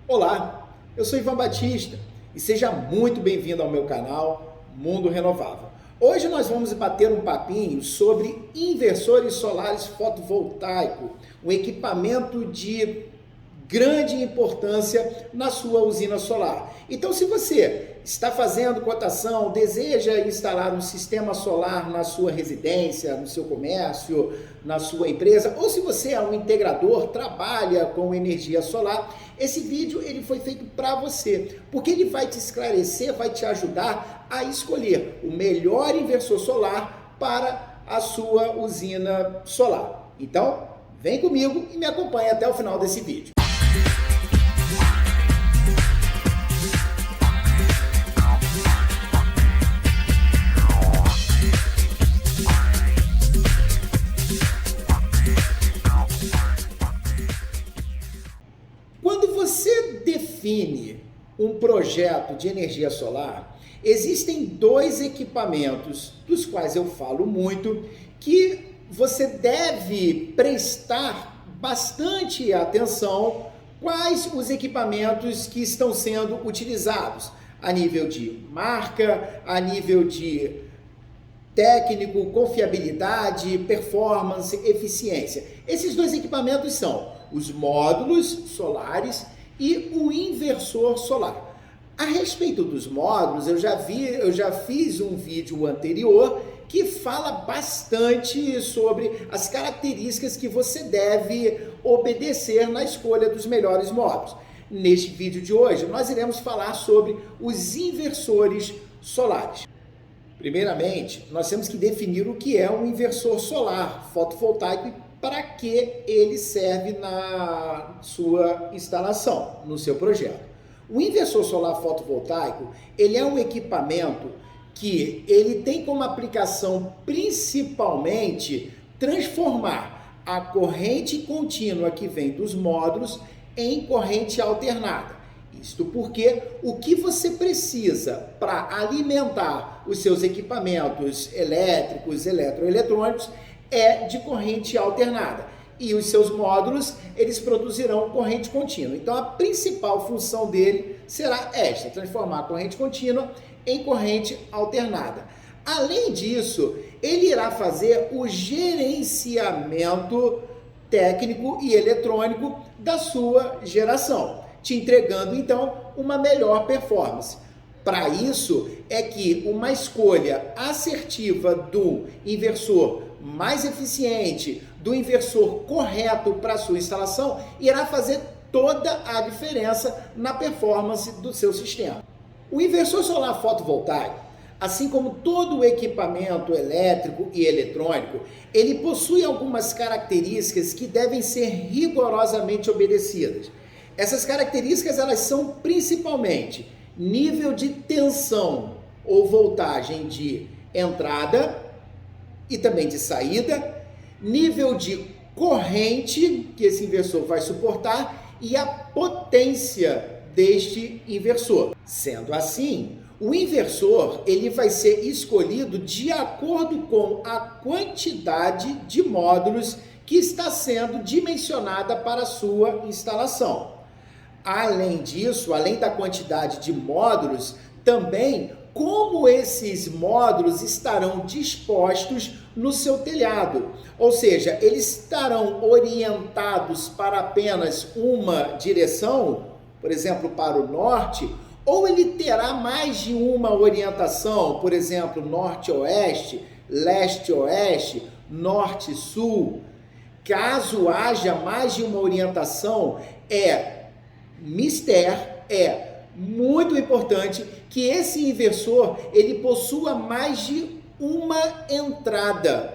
Olá, eu sou Ivan Batista e seja muito bem-vindo ao meu canal Mundo Renovável. Hoje nós vamos bater um papinho sobre inversores solares fotovoltaicos, um equipamento de grande importância na sua usina solar. Então, se você está fazendo cotação, deseja instalar um sistema solar na sua residência, no seu comércio, na sua empresa, ou se você é um integrador, trabalha com energia solar, esse vídeo ele foi feito para você, porque ele vai te esclarecer, vai te ajudar a escolher o melhor inversor solar para a sua usina solar. Então, vem comigo e me acompanhe até o final desse vídeo. Quando você define um projeto de energia solar, existem dois equipamentos, dos quais eu falo muito, que você deve prestar bastante atenção quais os equipamentos que estão sendo utilizados, a nível de marca, a nível de técnico, confiabilidade, performance, eficiência. Esses dois equipamentos são os módulos solares e o inversor solar. A respeito dos módulos, eu já fiz um vídeo anterior que fala bastante sobre as características que você deve obedecer na escolha dos melhores módulos. Neste vídeo de hoje, nós iremos falar sobre os inversores solares. Primeiramente, nós temos que definir o que é um inversor solar fotovoltaico e para que ele serve na sua instalação, no seu projeto. O inversor solar fotovoltaico, ele é um equipamento que ele tem como aplicação principalmente transformar a corrente contínua que vem dos módulos em corrente alternada. Isto porque o que você precisa para alimentar os seus equipamentos elétricos, eletroeletrônicos, é de corrente alternada. E os seus módulos, eles produzirão corrente contínua. Então, a principal função dele será esta, transformar a corrente contínua em corrente alternada. Além disso, ele irá fazer o gerenciamento técnico e eletrônico da sua geração, te entregando, então, uma melhor performance. Para isso, é que uma escolha assertiva do inversor mais eficiente, do inversor correto para a sua instalação, irá fazer toda a diferença na performance do seu sistema. O inversor solar fotovoltaico, assim como todo o equipamento elétrico e eletrônico, ele possui algumas características que devem ser rigorosamente obedecidas. Essas características elas são principalmente nível de tensão ou voltagem de entrada e também de saída, nível de corrente que esse inversor vai suportar e a potência deste inversor. Sendo assim, o inversor ele vai ser escolhido de acordo com a quantidade de módulos que está sendo dimensionada para a sua instalação. Além disso, além da quantidade de módulos, também como esses módulos estarão dispostos no seu telhado. Ou seja, eles estarão orientados para apenas uma direção, por exemplo, para o norte, ou ele terá mais de uma orientação, por exemplo, norte-oeste, leste-oeste, norte-sul. Caso haja mais de uma orientação, é muito importante que esse inversor ele possua mais de uma entrada.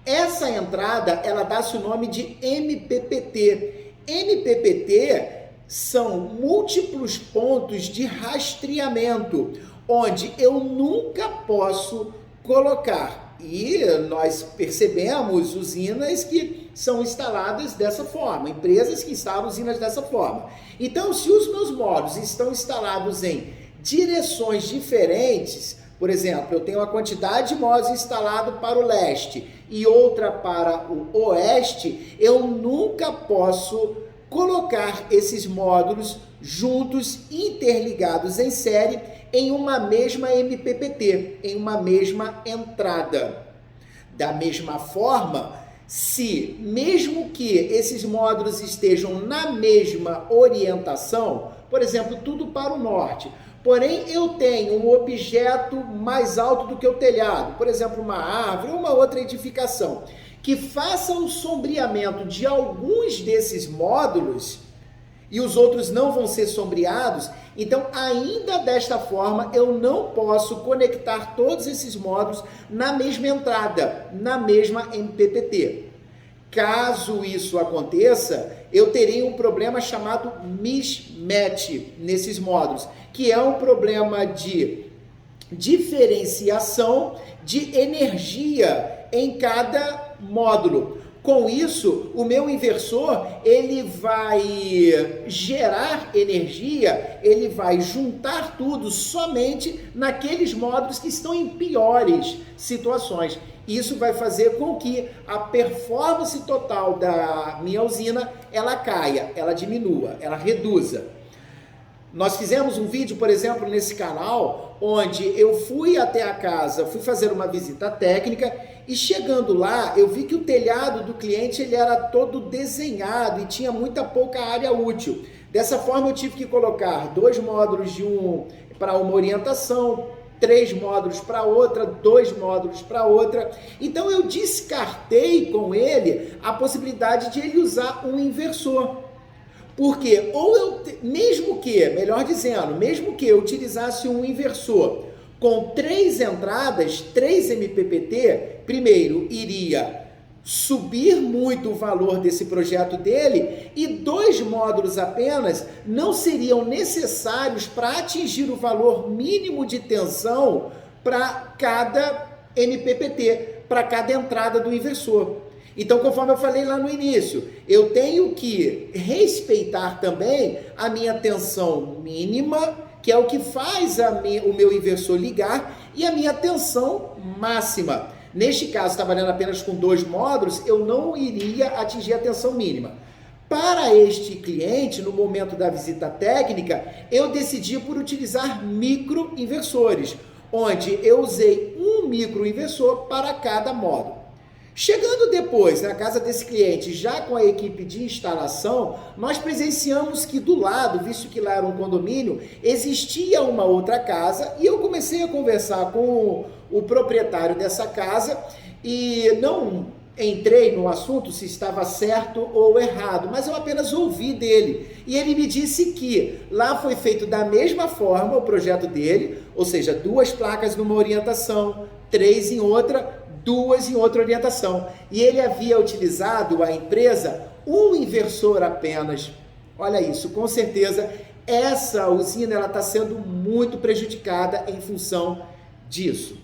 Essa entrada, ela dá-se o nome de MPPT. MPPT são múltiplos pontos de rastreamento, onde eu nunca posso colocar. E nós percebemos usinas que são instaladas dessa forma, empresas que instalam usinas dessa forma. Então, se os meus módulos estão instalados em direções diferentes, por exemplo, eu tenho uma quantidade de módulos instalados para o leste e outra para o oeste, eu nunca posso colocar esses módulos juntos, interligados em série, em uma mesma MPPT, em uma mesma entrada. Da mesma forma, se mesmo que esses módulos estejam na mesma orientação, por exemplo, tudo para o norte, porém eu tenho um objeto mais alto do que o telhado, por exemplo, uma árvore ou uma outra edificação, que faça o sombreamento de alguns desses módulos e os outros não vão ser sombreados, então ainda desta forma eu não posso conectar todos esses módulos na mesma entrada, na mesma MPPT. Caso isso aconteça, eu terei um problema chamado mismatch nesses módulos, que é um problema de diferenciação de energia em cada módulo. Com isso, o meu inversor, ele vai gerar energia, ele vai juntar tudo somente naqueles módulos que estão em piores situações. Isso vai fazer com que a performance total da minha usina, ela caia, ela diminua, ela reduza. Nós fizemos um vídeo, por exemplo, nesse canal, onde eu fui até a casa, fui fazer uma visita técnica e chegando lá, eu vi que o telhado do cliente ele era todo desenhado e tinha muita pouca área útil. Dessa forma, eu tive que colocar 2 módulos para uma orientação, 3 módulos para outra, 2 módulos para outra. Então, eu descartei com ele a possibilidade de ele usar um inversor. Porque, mesmo que eu utilizasse um inversor com 3 entradas, 3 MPPT, primeiro iria subir muito o valor desse projeto dele e 2 módulos apenas não seriam necessários para atingir o valor mínimo de tensão para cada MPPT, para cada entrada do inversor. Então, conforme eu falei lá no início, eu tenho que respeitar também a minha tensão mínima, que é o que faz o meu inversor ligar, e a minha tensão máxima. Neste caso, trabalhando apenas com 2 módulos, eu não iria atingir a tensão mínima. Para este cliente, no momento da visita técnica, eu decidi por utilizar microinversores, onde eu usei um microinversor para cada módulo. Chegando depois na casa desse cliente, já com a equipe de instalação, nós presenciamos que do lado, visto que lá era um condomínio, existia uma outra casa e eu comecei a conversar com o proprietário dessa casa e não entrei no assunto se estava certo ou errado, mas eu apenas ouvi dele. E ele me disse que lá foi feito da mesma forma o projeto dele, ou seja, 2 placas numa orientação, 3 em outra, 2 em outra orientação. E ele havia utilizado, a empresa, um inversor apenas. Olha isso, com certeza essa usina está sendo muito prejudicada em função disso.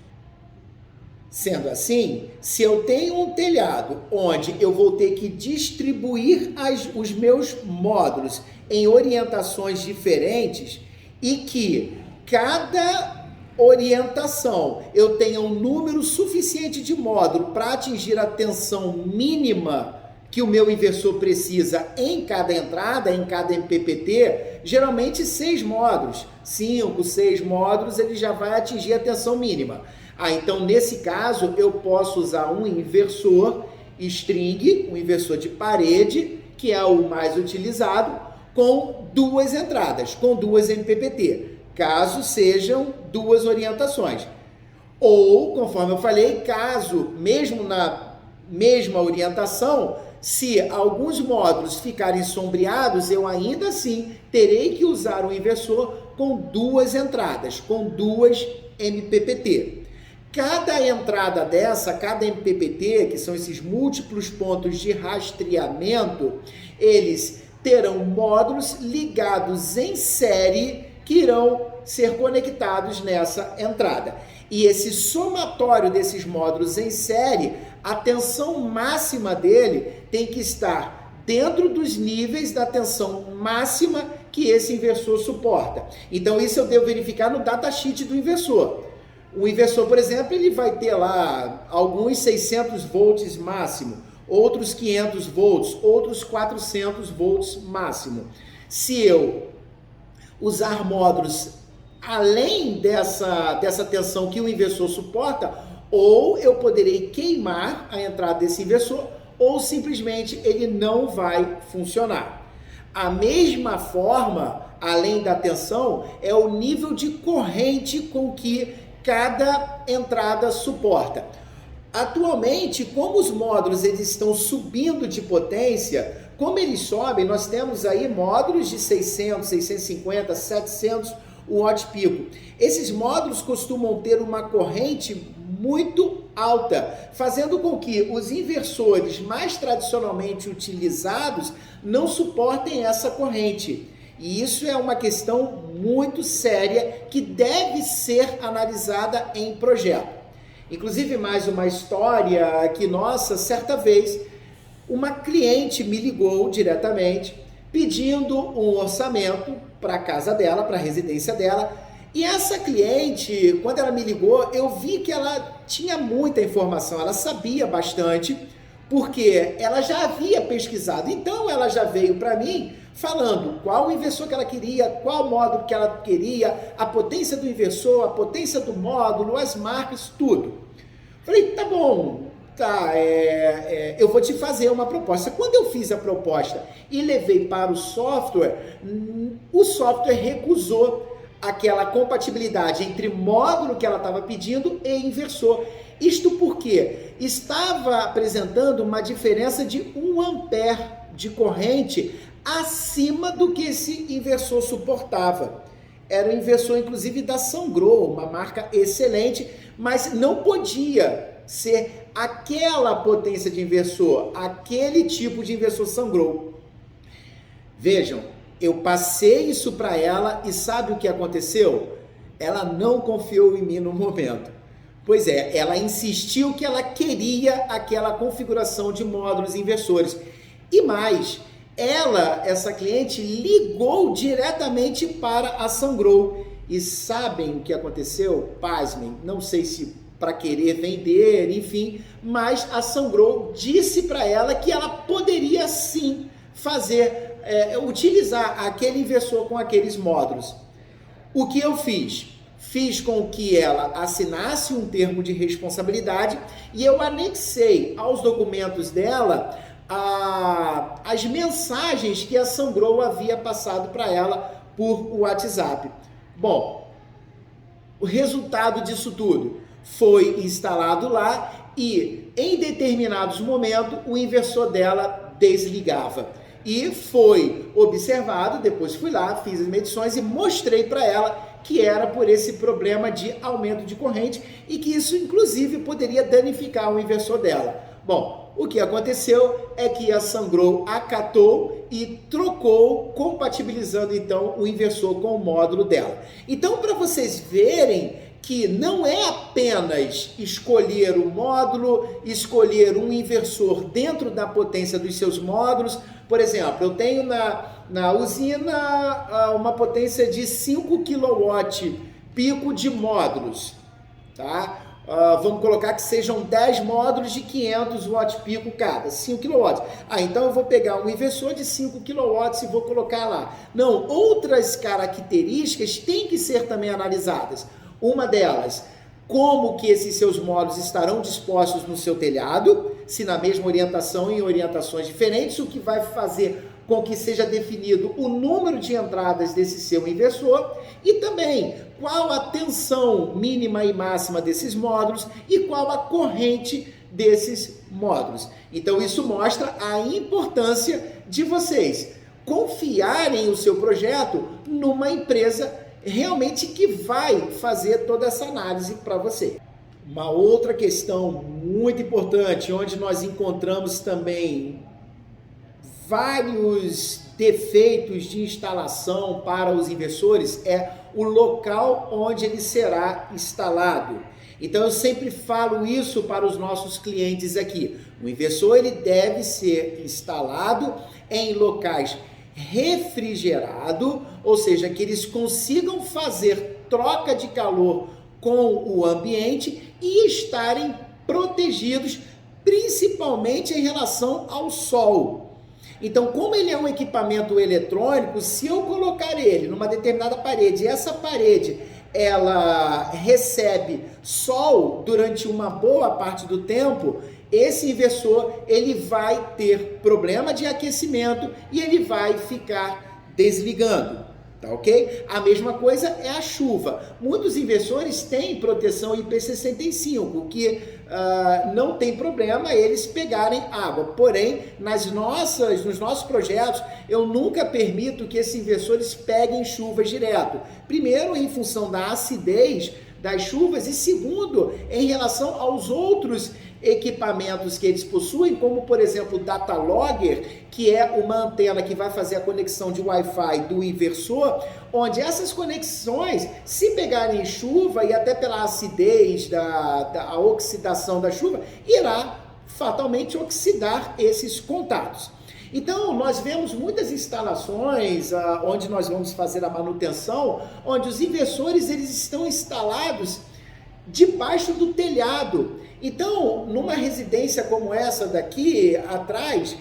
Sendo assim, se eu tenho um telhado onde eu vou ter que distribuir os meus módulos em orientações diferentes e que cada orientação eu tenha um número suficiente de módulo para atingir a tensão mínima que o meu inversor precisa em cada entrada, em cada MPPT, geralmente 6 módulos, 5, 6 módulos, ele já vai atingir a tensão mínima. Então nesse caso eu posso usar um inversor string, um inversor de parede, que é o mais utilizado, com 2 entradas, com 2 MPPT. Caso sejam 2 orientações. Ou, conforme eu falei, caso, mesmo na mesma orientação, se alguns módulos ficarem sombreados, eu ainda assim terei que usar um inversor com 2 entradas, com 2 MPPT. Cada entrada dessa, cada MPPT, que são esses múltiplos pontos de rastreamento, eles terão módulos ligados em série que irão ser conectados nessa entrada. E esse somatório desses módulos em série, a tensão máxima dele tem que estar dentro dos níveis da tensão máxima que esse inversor suporta. Então isso eu devo verificar no datasheet do inversor. O inversor, por exemplo, ele vai ter lá alguns 600 volts máximo, outros 500 volts, outros 400 volts máximo. Se eu usar módulos além dessa tensão que o inversor suporta, ou eu poderei queimar a entrada desse inversor, ou simplesmente ele não vai funcionar. A mesma forma, além da tensão, é o nível de corrente com que cada entrada suporta. Atualmente, como os módulos eles estão subindo de potência, como eles sobem, nós temos aí módulos de 600, 650, 700 watt pico. Esses módulos costumam ter uma corrente muito alta, fazendo com que os inversores mais tradicionalmente utilizados não suportem essa corrente. E isso é uma questão muito séria que deve ser analisada em projeto. Inclusive, mais uma história que, nossa, certa vez, uma cliente me ligou diretamente pedindo um orçamento para a casa dela, para a residência dela. E essa cliente, quando ela me ligou, eu vi que ela tinha muita informação, ela sabia bastante, porque ela já havia pesquisado. Então, ela já veio para mim falando qual o inversor que ela queria, qual módulo que ela queria, a potência do inversor, a potência do módulo, as marcas, tudo. Falei, tá bom, tá, eu vou te fazer uma proposta. Quando eu fiz a proposta e levei para o software recusou aquela compatibilidade entre módulo que ela estava pedindo e inversor. Isto porque estava apresentando uma diferença de 1 ampere de corrente acima do que esse inversor suportava. Era um inversor, inclusive, da Sungrow, uma marca excelente, mas não podia ser aquela potência de inversor, aquele tipo de inversor Sungrow. Vejam, eu passei isso para ela e sabe o que aconteceu? Ela não confiou em mim no momento. Pois é, ela insistiu que ela queria aquela configuração de módulos inversores. E mais, essa cliente, ligou diretamente para a Sungrow. E sabem o que aconteceu? Pasmem, não sei se para querer vender, enfim, mas a Sungrow disse para ela que ela poderia sim utilizar aquele inversor com aqueles módulos. O que eu fiz? Fiz com que ela assinasse um termo de responsabilidade e eu anexei aos documentos dela as mensagens que a Sungrow havia passado para ela por WhatsApp. Bom, o resultado disso tudo foi instalado lá e em determinados momentos o inversor dela desligava. E foi observado, depois fui lá, fiz as medições e mostrei para ela que era por esse problema de aumento de corrente e que isso, inclusive, poderia danificar o inversor dela. Bom, o que aconteceu é que a Sungrow acatou e trocou, compatibilizando, então, o inversor com o módulo dela. Então, para vocês verem que não é apenas escolher o módulo, escolher um inversor dentro da potência dos seus módulos. Por exemplo, eu tenho na usina uma potência de 5 kW pico de módulos, tá? Vamos colocar que sejam 10 módulos de 500 watt pico cada, 5 kW. Então eu vou pegar um inversor de 5 kW e vou colocar lá. Não, outras características têm que ser também analisadas. Uma delas, como que esses seus módulos estarão dispostos no seu telhado, se na mesma orientação, em orientações diferentes, o que vai fazer com que seja definido o número de entradas desse seu inversor e também qual a tensão mínima e máxima desses módulos e qual a corrente desses módulos. Então isso mostra a importância de vocês confiarem o seu projeto numa empresa realmente que vai fazer toda essa análise para você. Uma outra questão muito importante, onde nós encontramos também vários defeitos de instalação para os inversores, é o local onde ele será instalado. Então eu sempre falo isso para os nossos clientes aqui. O inversor ele deve ser instalado em locais refrigerado, ou seja, que eles consigam fazer troca de calor com o ambiente e estarem protegidos, principalmente em relação ao sol. Então, como ele é um equipamento eletrônico, se eu colocar ele numa determinada parede e essa parede ela recebe sol durante uma boa parte do tempo, esse inversor ele vai ter problema de aquecimento e ele vai ficar desligando. Tá ok? A mesma coisa é a chuva. Muitos inversores têm proteção IP65, que não tem problema eles pegarem água. Porém, nos nossos projetos, eu nunca permito que esses inversores peguem chuvas direto. Primeiro, em função da acidez das chuvas, e segundo, em relação aos outros equipamentos que eles possuem, como por exemplo o Data Logger, que é uma antena que vai fazer a conexão de Wi-Fi do inversor, onde essas conexões, se pegarem chuva e até pela acidez da oxidação da chuva, irá fatalmente oxidar esses contatos. Então, nós vemos muitas instalações onde nós vamos fazer a manutenção, onde os inversores eles estão instalados debaixo do telhado. Então, numa residência como essa daqui atrás,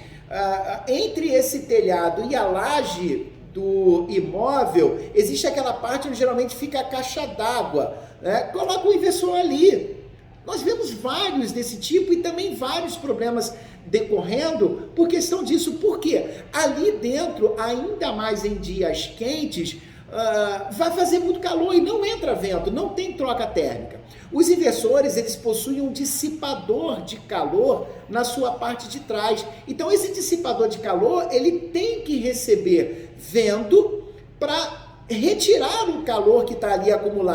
entre esse telhado e a laje do imóvel, existe aquela parte onde geralmente fica a caixa d'água, né? Coloca o inversor ali. Nós vemos vários desse tipo e também vários problemas decorrendo por questão disso. Por quê? Ali dentro, ainda mais em dias quentes, vai fazer muito calor e não entra vento, não tem troca térmica. Os inversores, eles possuem um dissipador de calor na sua parte de trás. Então, esse dissipador de calor, ele tem que receber vento para retirar o calor que está ali acumulado.